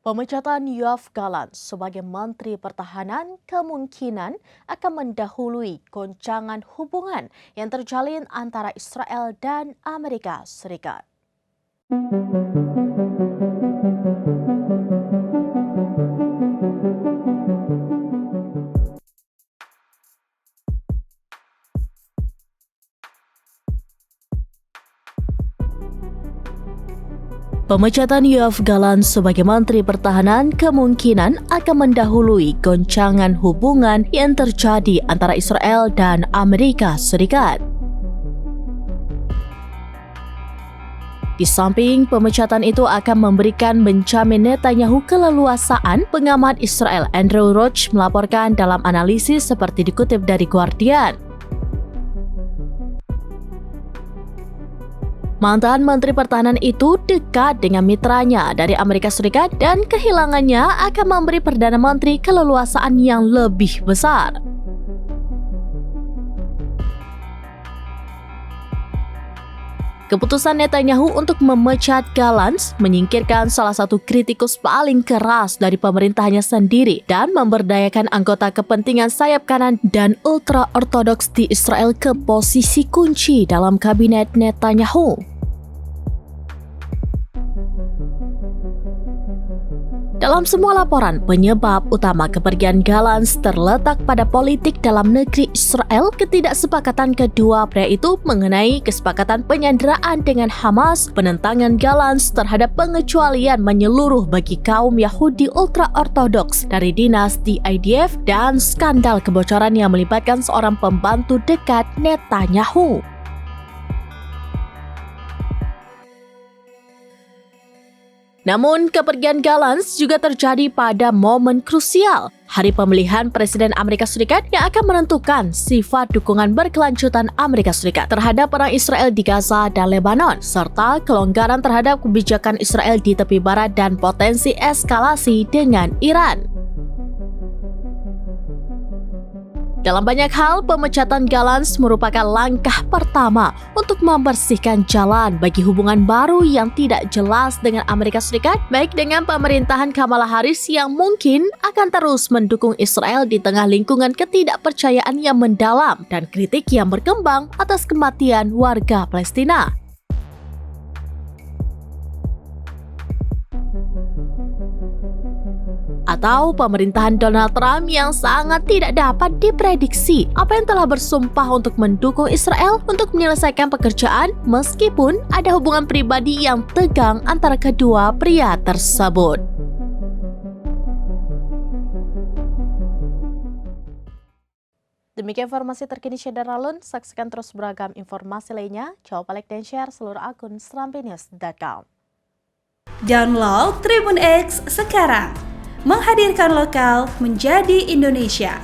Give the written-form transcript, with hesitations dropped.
Pemecatan Yoav Gallant sebagai Menteri Pertahanan kemungkinan akan mendahului goncangan hubungan yang terjalin antara Israel dan Amerika Serikat. Pemecatan Yoav Gallant sebagai Menteri Pertahanan kemungkinan akan mendahului goncangan hubungan yang terjadi antara Israel dan Amerika Serikat. Di samping pemecatan itu akan memberikan Benjamin Netanyahu keleluasaan, pengamat Israel Andrew Roach melaporkan dalam analisis seperti dikutip dari Guardian. Mantan Menteri Pertahanan itu dekat dengan mitranya dari Amerika Serikat dan kehilangannya akan memberi Perdana Menteri keleluasaan yang lebih besar. Keputusan Netanyahu untuk memecat Gallant menyingkirkan salah satu kritikus paling keras dari pemerintahannya sendiri dan memberdayakan anggota kepentingan sayap kanan dan ultra-ortodoks di Israel ke posisi kunci dalam kabinet Netanyahu. Dalam semua laporan, penyebab utama kepergian Gallant terletak pada politik dalam negeri Israel. Ketidaksepakatan kedua pria itu mengenai kesepakatan penyanderaan dengan Hamas, penentangan Gallant terhadap pengecualian menyeluruh bagi kaum Yahudi ultra-ortodoks dari dinasti IDF, dan skandal kebocoran yang melibatkan seorang pembantu dekat Netanyahu. Namun, kepergian Gallant juga terjadi pada momen krusial, hari pemilihan Presiden Amerika Serikat yang akan menentukan sifat dukungan berkelanjutan Amerika Serikat terhadap perang Israel di Gaza dan Lebanon, serta kelonggaran terhadap kebijakan Israel di tepi barat dan potensi eskalasi dengan Iran. Dalam banyak hal, pemecatan Gallant merupakan langkah pertama untuk membersihkan jalan bagi hubungan baru yang tidak jelas dengan Amerika Serikat, baik dengan pemerintahan Kamala Harris yang mungkin akan terus mendukung Israel di tengah lingkungan ketidakpercayaan yang mendalam dan kritik yang berkembang atas kematian warga Palestina. Atau pemerintahan Donald Trump yang sangat tidak dapat diprediksi, apa yang telah bersumpah untuk mendukung Israel untuk menyelesaikan pekerjaan meskipun ada hubungan pribadi yang tegang antara kedua pria tersebut. Demikian informasi terkini Syederalun. Saksikan terus beragam informasi lainnya. Jangan lupa like dan share seluruh akun serampinews.com. Download Tribun X sekarang. Menghadirkan lokal menjadi Indonesia.